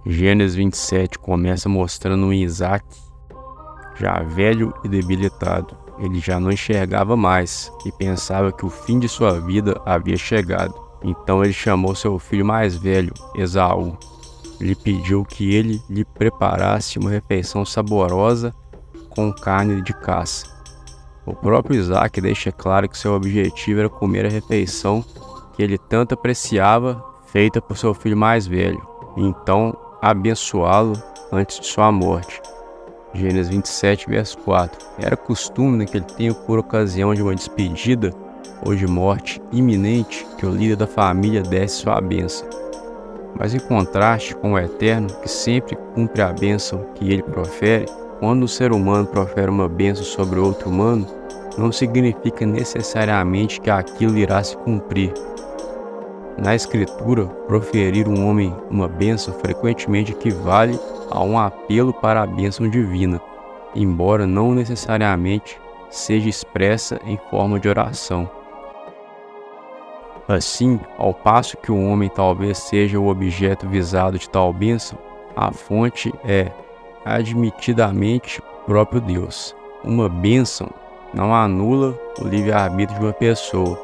Gênesis 27 começa mostrando um Isaac já velho e debilitado. Ele já não enxergava mais e pensava que o fim de sua vida havia chegado. Então ele chamou seu filho mais velho, Esaú. Lhe pediu que ele lhe preparasse uma refeição saborosa com carne de caça. O próprio Isaac deixa claro que seu objetivo era comer a refeição que ele tanto apreciava, feita por seu filho mais velho, e então abençoá-lo antes de sua morte. Gênesis 27, verso 4. Era costume naquele tempo, por ocasião de uma despedida ou de morte iminente, que o líder da família desse sua bênção. Mas em contraste com o Eterno, que sempre cumpre a bênção que ele profere, quando o ser humano profere uma bênção sobre outro humano, não significa necessariamente que aquilo irá se cumprir. Na Escritura, proferir um homem uma bênção frequentemente equivale a um apelo para a bênção divina, embora não necessariamente seja expressa em forma de oração. Assim, ao passo que o homem talvez seja o objeto visado de tal bênção, a fonte é, admitidamente, o próprio Deus. Uma bênção não anula o livre-arbítrio de uma pessoa,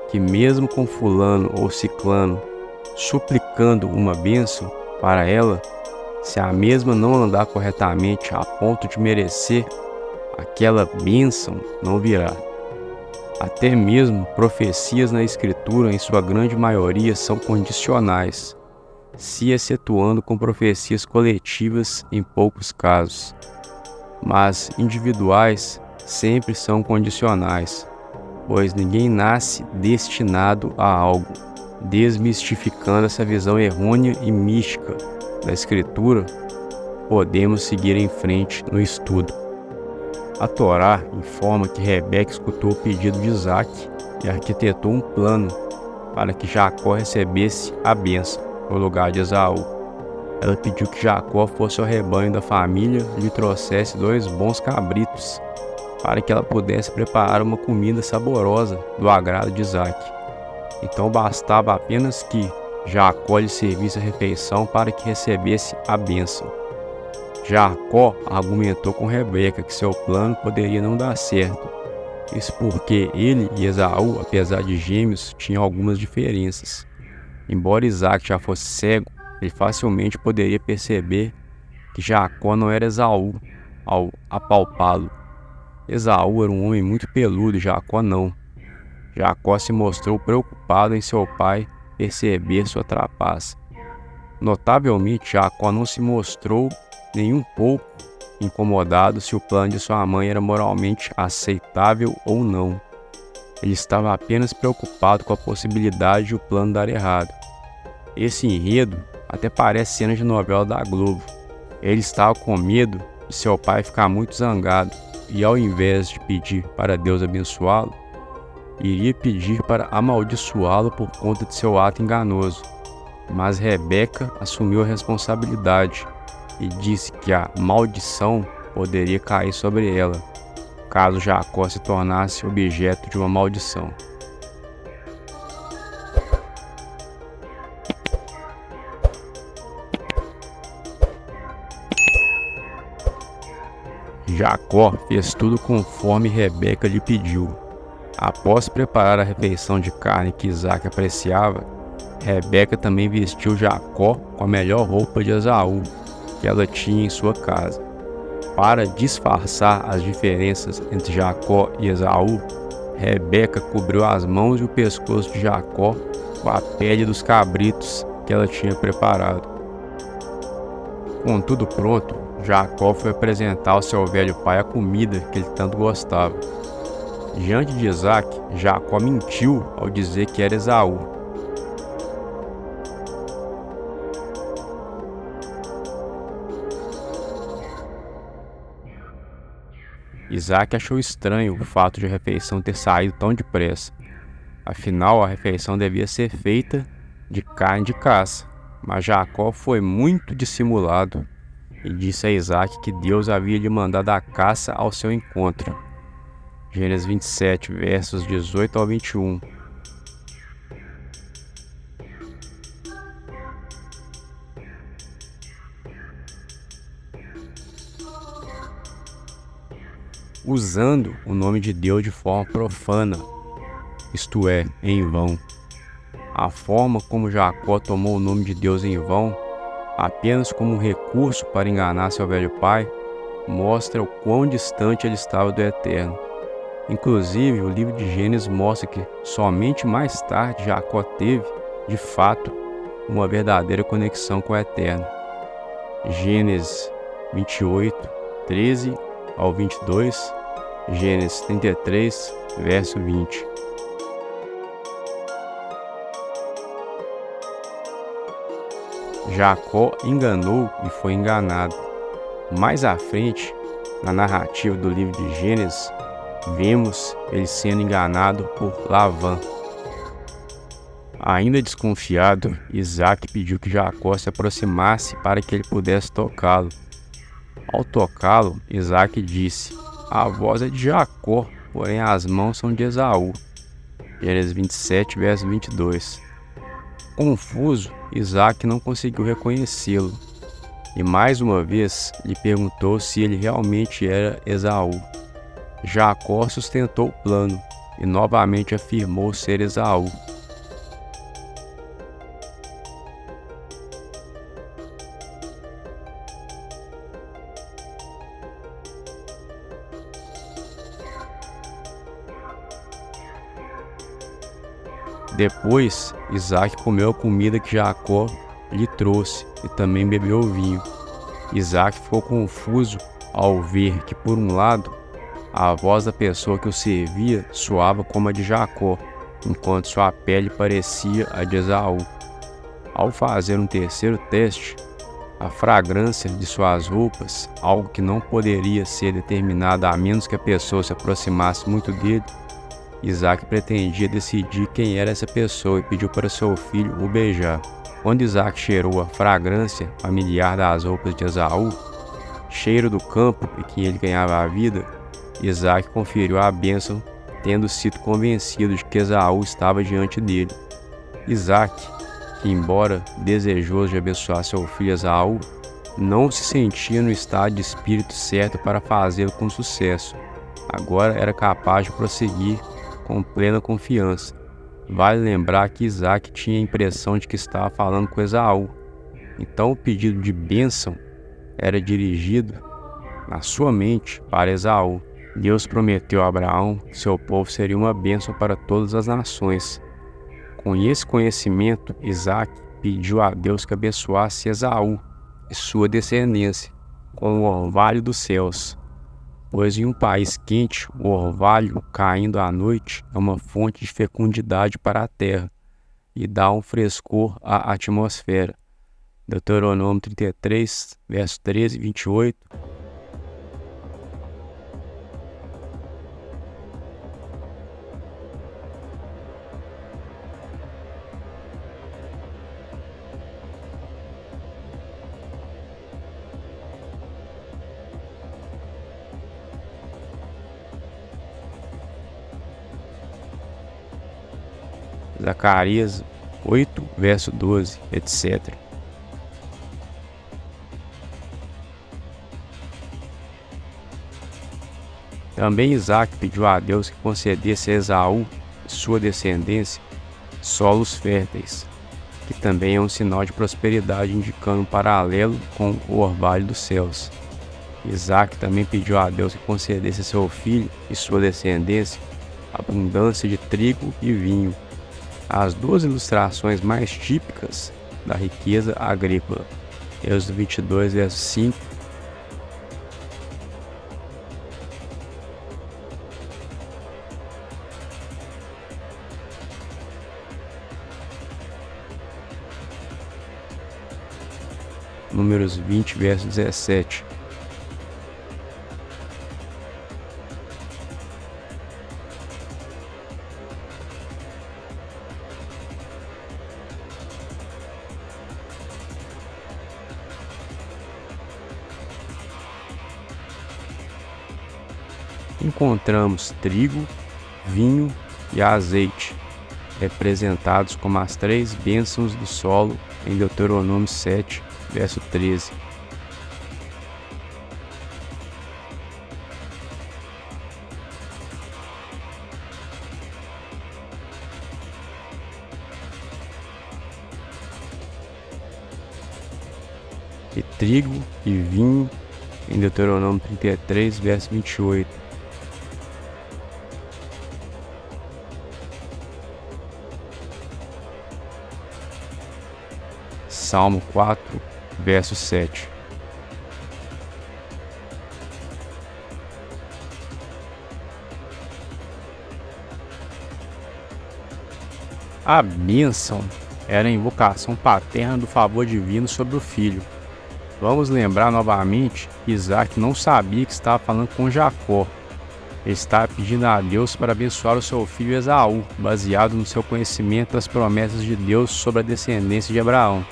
que mesmo com fulano ou ciclano suplicando uma bênção para ela, se a mesma não andar corretamente a ponto de merecer, aquela bênção não virá. Até mesmo profecias na Escritura, em sua grande maioria, são condicionais, se excetuando com profecias coletivas em poucos casos. Mas individuais sempre são condicionais, pois ninguém nasce destinado a algo. Desmistificando essa visão errônea e mística da Escritura, podemos seguir em frente no estudo. A Torá informa que Rebeca escutou o pedido de Isaac e arquitetou um plano para que Jacó recebesse a bênção no lugar de Esaú. Ela pediu que Jacó fosse ao rebanho da família e lhe trouxesse 2 bons cabritos, para que ela pudesse preparar uma comida saborosa do agrado de Isaac. Então bastava apenas que Jacó lhe servisse a refeição para que recebesse a bênção. Jacó argumentou com Rebeca que seu plano poderia não dar certo. Isso porque ele e Esaú, apesar de gêmeos, tinham algumas diferenças. Embora Isaac já fosse cego, ele facilmente poderia perceber que Jacó não era Esaú ao apalpá-lo. Esaú era um homem muito peludo e Jacó não. Jacó se mostrou preocupado em seu pai perceber sua trapaça. Notavelmente, Jacó não se mostrou nem um pouco incomodado se o plano de sua mãe era moralmente aceitável ou não. Ele estava apenas preocupado com a possibilidade de o plano dar errado. Esse enredo até parece cena de novela da Globo. Ele estava com medo de seu pai ficar muito zangado e, ao invés de pedir para Deus abençoá-lo, iria pedir para amaldiçoá-lo por conta de seu ato enganoso. Mas Rebeca assumiu a responsabilidade e disse que a maldição poderia cair sobre ela, caso Jacó se tornasse objeto de uma maldição. Jacó fez tudo conforme Rebeca lhe pediu. Após preparar a refeição de carne que Isaac apreciava, Rebeca também vestiu Jacó com a melhor roupa de Esaú que ela tinha em sua casa. Para disfarçar as diferenças entre Jacó e Esaú, Rebeca cobriu as mãos e o pescoço de Jacó com a pele dos cabritos que ela tinha preparado. Com tudo pronto, Jacó foi apresentar ao seu velho pai a comida que ele tanto gostava. Diante de Isaac, Jacó mentiu ao dizer que era Esaú. Isaac achou estranho o fato de a refeição ter saído tão depressa. Afinal, a refeição devia ser feita de carne de caça. Mas Jacó foi muito dissimulado e disse a Isaac que Deus havia lhe mandado a caça ao seu encontro. Gênesis 27, versos 18 ao 21. usando o nome de Deus de forma profana, isto é, em vão. A forma como Jacó tomou o nome de Deus em vão, apenas como um recurso para enganar seu velho pai, mostra o quão distante ele estava do Eterno. Inclusive, o livro de Gênesis mostra que somente mais tarde Jacó teve, de fato, uma verdadeira conexão com o Eterno. Gênesis 28, 13 ao 22, Gênesis 33, verso 20. Jacó enganou e foi enganado. Mais à frente, na narrativa do livro de Gênesis, vemos ele sendo enganado por Labã. Ainda desconfiado, Isaac pediu que Jacó se aproximasse para que ele pudesse tocá-lo. Ao tocá-lo, Isaac disse: "A voz é de Jacó, porém as mãos são de Esaú." Gênesis 27, verso 22. Confuso, Isaac não conseguiu reconhecê-lo, e mais uma vez lhe perguntou se ele realmente era Esaú. Jacó sustentou o plano e novamente afirmou ser Esaú. Depois, Isaac comeu a comida que Jacó lhe trouxe e também bebeu o vinho. Isaac ficou confuso ao ver que, por um lado, a voz da pessoa que o servia soava como a de Jacó, enquanto sua pele parecia a de Esaú. Ao fazer um terceiro teste, a fragrância de suas roupas, algo que não poderia ser determinado a menos que a pessoa se aproximasse muito dele, Isaac pretendia decidir quem era essa pessoa e pediu para seu filho o beijar. Quando Isaac cheirou a fragrância familiar das roupas de Esaú, cheiro do campo em que ele ganhava a vida, Isaac conferiu a bênção, tendo sido convencido de que Esaú estava diante dele. Isaac, que embora desejoso de abençoar seu filho Esaú, não se sentia no estado de espírito certo para fazê-lo com sucesso. Agora era capaz de prosseguir com plena confiança. Vale lembrar que Isaac tinha a impressão de que estava falando com Esaú. Então o pedido de bênção era dirigido na sua mente para Esaú. Deus prometeu a Abraão que seu povo seria uma bênção para todas as nações. Com esse conhecimento, Isaac pediu a Deus que abençoasse Esaú e sua descendência com o orvalho dos céus, pois em um país quente, o orvalho caindo à noite é uma fonte de fecundidade para a terra e dá um frescor à atmosfera. Deuteronômio 33, verso 13 e 28. Zacarias 8, verso 12, etc. Também Isaac pediu a Deus que concedesse a Esaú e sua descendência solos férteis, que também é um sinal de prosperidade indicando um paralelo com o orvalho dos céus. Isaac também pediu a Deus que concedesse a seu filho e sua descendência abundância de trigo e vinho, as duas ilustrações mais típicas da riqueza agrícola. Êxodo 22, verso 5. Números 20, verso 17. Encontramos trigo, vinho e azeite, representados como as três bênçãos do solo em Deuteronômio 7, verso 13. e trigo e vinho, em Deuteronômio 33, verso 28. Salmo 4, verso 7. A bênção era a invocação paterna do favor divino sobre o filho. Vamos lembrar novamente que Isaac não sabia que estava falando com Jacó. Ele estava pedindo a Deus para abençoar o seu filho Esaú, baseado no seu conhecimento das promessas de Deus sobre a descendência de Abraão.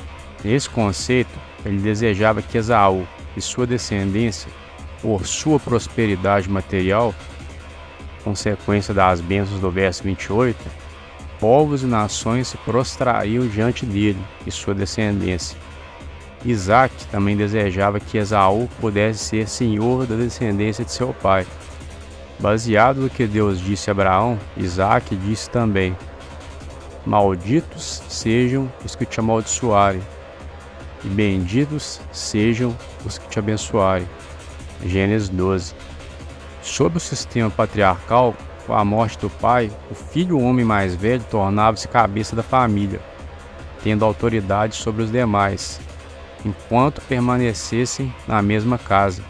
Nesse conceito, ele desejava que Esaú e sua descendência, por sua prosperidade material, consequência das bênçãos do verso 28, povos e nações se prostrariam diante dele e sua descendência. Isaac também desejava que Esaú pudesse ser senhor da descendência de seu pai. Baseado no que Deus disse a Abraão, Isaac disse também: malditos sejam os que te amaldiçoarem, e benditos sejam os que te abençoarem. Gênesis 12. Sob o sistema patriarcal, com a morte do pai, o filho homem mais velho tornava-se cabeça da família, tendo autoridade sobre os demais, enquanto permanecessem na mesma casa.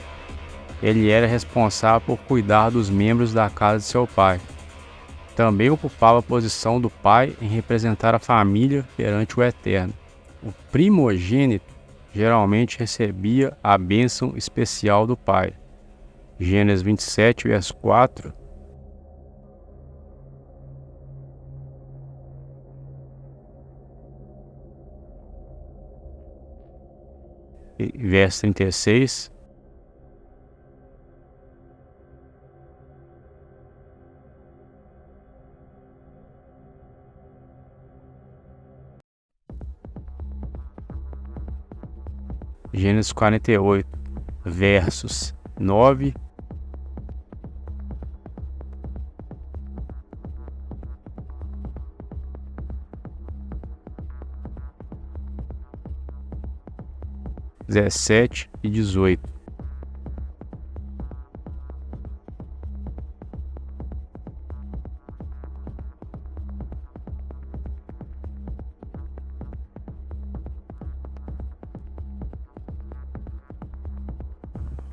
Ele era responsável por cuidar dos membros da casa de seu pai. Também ocupava a posição do pai em representar a família perante o Eterno. O primogênito geralmente recebia a bênção especial do pai. Gênesis 27, verso 4. Verso 36. Gênesis 48, versos 9 17 e 18.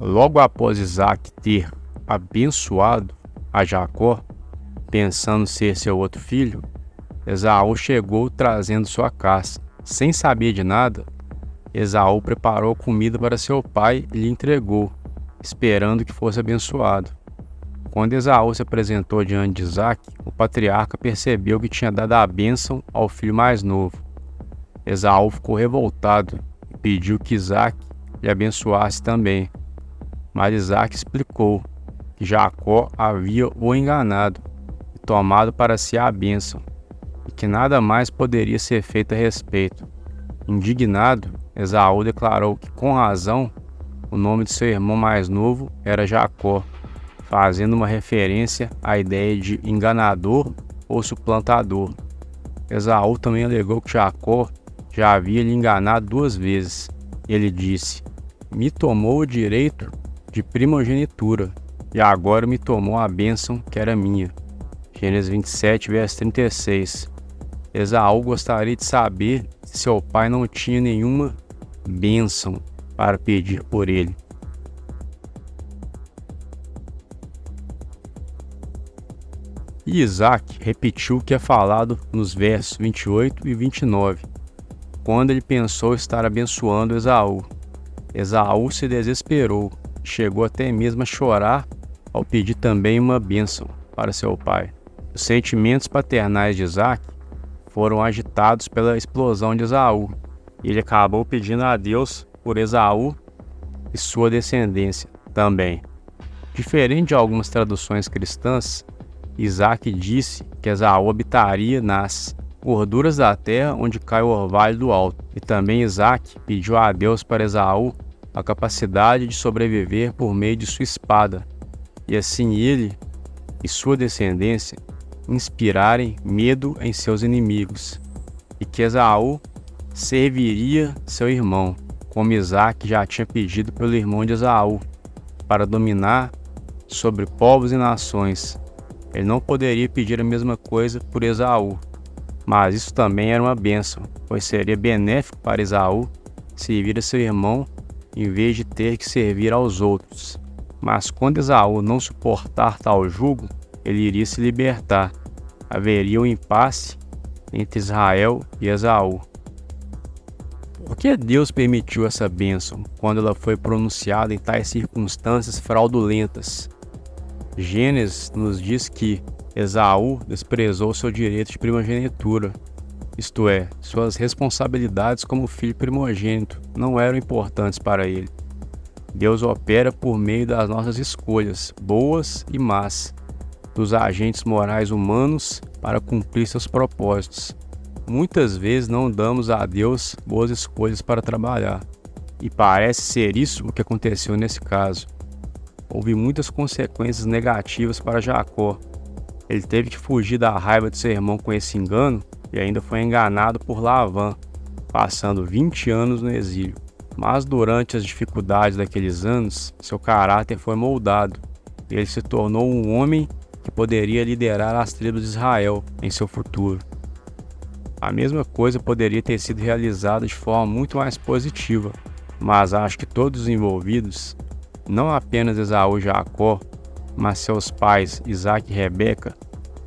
Logo após Isaac ter abençoado a Jacó, pensando ser seu outro filho, Esaú chegou trazendo sua caça. Sem saber de nada, Esaú preparou comida para seu pai e lhe entregou, esperando que fosse abençoado. Quando Esaú se apresentou diante de Isaac, o patriarca percebeu que tinha dado a bênção ao filho mais novo. Esaú ficou revoltado e pediu que Isaac lhe abençoasse também. Mas Isaac explicou que Jacó havia o enganado e tomado para si a bênção, e que nada mais poderia ser feito a respeito. Indignado, Esaú declarou que, com razão, o nome de seu irmão mais novo era Jacó, fazendo uma referência à ideia de enganador ou suplantador. Esaú também alegou que Jacó já havia lhe enganado 2 vezes. Ele disse: me tomou o direito de primogenitura, e agora me tomou a bênção que era minha. Gênesis 27, verso 36. Esaú gostaria de saber se seu pai não tinha nenhuma bênção para pedir por ele. E Isaac repetiu o que é falado nos versos 28 e 29, quando ele pensou estar abençoando Esaú. Esaú se desesperou, chegou até mesmo a chorar ao pedir também uma bênção para seu pai. Os sentimentos paternais de Isaac foram agitados pela explosão de Esaú, e ele acabou pedindo a Deus por Esaú e sua descendência também. Diferente de algumas traduções cristãs, Isaac disse que Esaú habitaria nas gorduras da terra onde cai o orvalho do alto. E também Isaac pediu a Deus para Esaú a capacidade de sobreviver por meio de sua espada, e assim ele e sua descendência inspirarem medo em seus inimigos, e que Esaú serviria seu irmão como Isaac já tinha pedido pelo irmão de Esaú, para dominar sobre povos e nações. Ele não poderia pedir a mesma coisa por Esaú, mas isso também era uma bênção, pois seria benéfico para Esaú servir a seu irmão em vez de ter que servir aos outros. Mas quando Esaú não suportar tal jugo, ele iria se libertar. Haveria um impasse entre Israel e Esaú. Por que Deus permitiu essa bênção quando ela foi pronunciada em tais circunstâncias fraudulentas? Gênesis nos diz que Esaú desprezou seu direito de primogenitura, isto é, suas responsabilidades como filho primogênito não eram importantes para ele. Deus opera por meio das nossas escolhas, boas e más, dos agentes morais humanos para cumprir seus propósitos. Muitas vezes não damos a Deus boas escolhas para trabalhar, e parece ser isso o que aconteceu nesse caso. Houve muitas consequências negativas para Jacó. Ele teve que fugir da raiva de seu irmão com esse engano e ainda foi enganado por Labã, passando 20 anos no exílio. Mas durante as dificuldades daqueles anos, seu caráter foi moldado e ele se tornou um homem que poderia liderar as tribos de Israel em seu futuro. A mesma coisa poderia ter sido realizada de forma muito mais positiva, mas acho que todos os envolvidos, não apenas Esaú e Jacó, mas seus pais Isaac e Rebeca,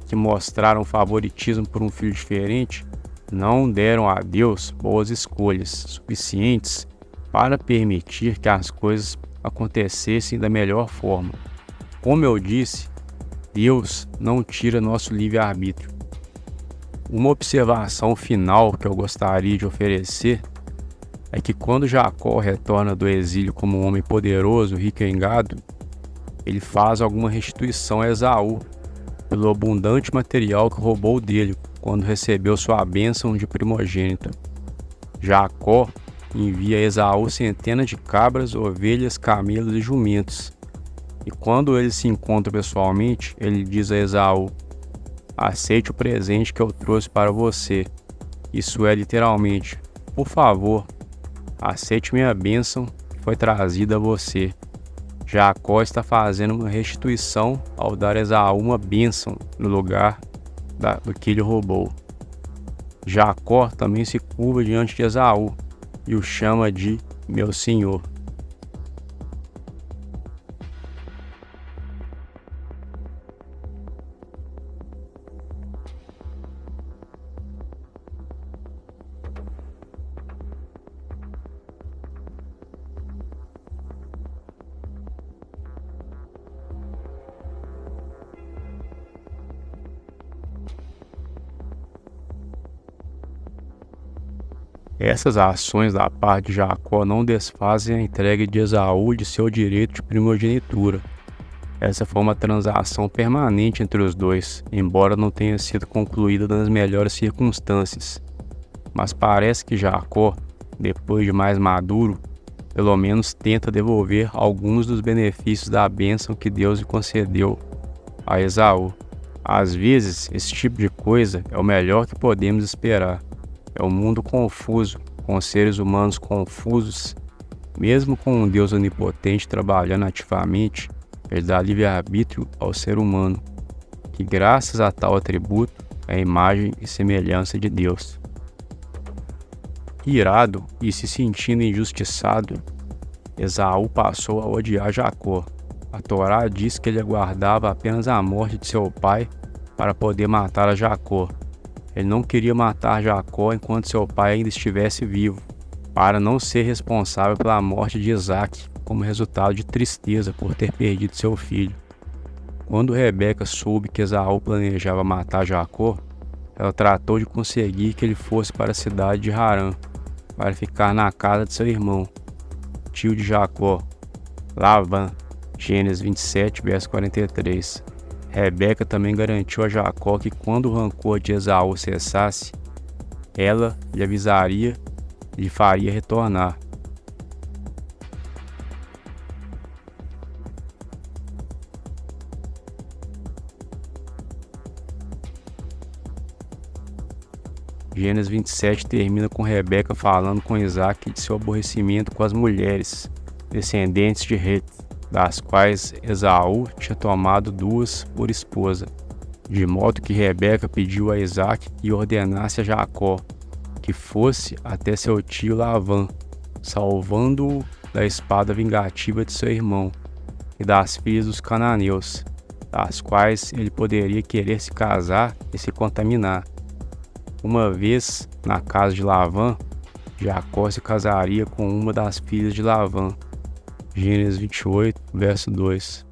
que mostraram favoritismo por um filho diferente, não deram a Deus boas escolhas suficientes para permitir que as coisas acontecessem da melhor forma. Como eu disse, Deus não tira nosso livre-arbítrio. Uma observação final que eu gostaria de oferecer é que quando Jacó retorna do exílio como um homem poderoso, rico em gado, ele faz alguma restituição a Esaú pelo abundante material que roubou dele quando recebeu sua bênção de primogênito. Jacó envia a Esaú centenas de cabras, ovelhas, camelos e jumentos. E quando eles se encontram pessoalmente, ele diz a Esaú: aceite o presente que eu trouxe para você. Isso é literalmente: por favor, aceite minha bênção que foi trazida a você. Jacó está fazendo uma restituição ao dar a Esaú uma bênção no lugar do que ele roubou. Jacó também se curva diante de Esaú e o chama de meu senhor. Essas ações da parte de Jacó não desfazem a entrega de Esaú de seu direito de primogenitura. Essa foi uma transação permanente entre os dois, embora não tenha sido concluída nas melhores circunstâncias. Mas parece que Jacó, depois de mais maduro, pelo menos tenta devolver alguns dos benefícios da bênção que Deus lhe concedeu a Esaú. Às vezes, esse tipo de coisa é o melhor que podemos esperar. É um mundo confuso, com seres humanos confusos. Mesmo com um Deus onipotente trabalhando ativamente, ele dá livre-arbítrio ao ser humano, que graças a tal atributo é a imagem e semelhança de Deus. Irado e se sentindo injustiçado, Esaú passou a odiar Jacó. A Torá diz que ele aguardava apenas a morte de seu pai para poder matar a Jacó. Ele não queria matar Jacó enquanto seu pai ainda estivesse vivo, para não ser responsável pela morte de Isaac, como resultado de tristeza por ter perdido seu filho. Quando Rebeca soube que Esaú planejava matar Jacó, ela tratou de conseguir que ele fosse para a cidade de Harã, para ficar na casa de seu irmão, tio de Jacó, Labã. Gênesis 27, verso 43. Rebeca também garantiu a Jacó que quando o rancor de Esaú cessasse, ela lhe avisaria e lhe faria retornar. Gênesis 27 termina com Rebeca falando com Isaac de seu aborrecimento com as mulheres, descendentes de Het, das quais Esaú tinha tomado 2 por esposa, de modo que Rebeca pediu a Isaac que ordenasse a Jacó que fosse até seu tio Lavã, salvando-o da espada vingativa de seu irmão e das filhas dos cananeus, das quais ele poderia querer se casar e se contaminar. Uma vez na casa de Lavã, Jacó se casaria com uma das filhas de Lavã. Gênesis 28, verso 2.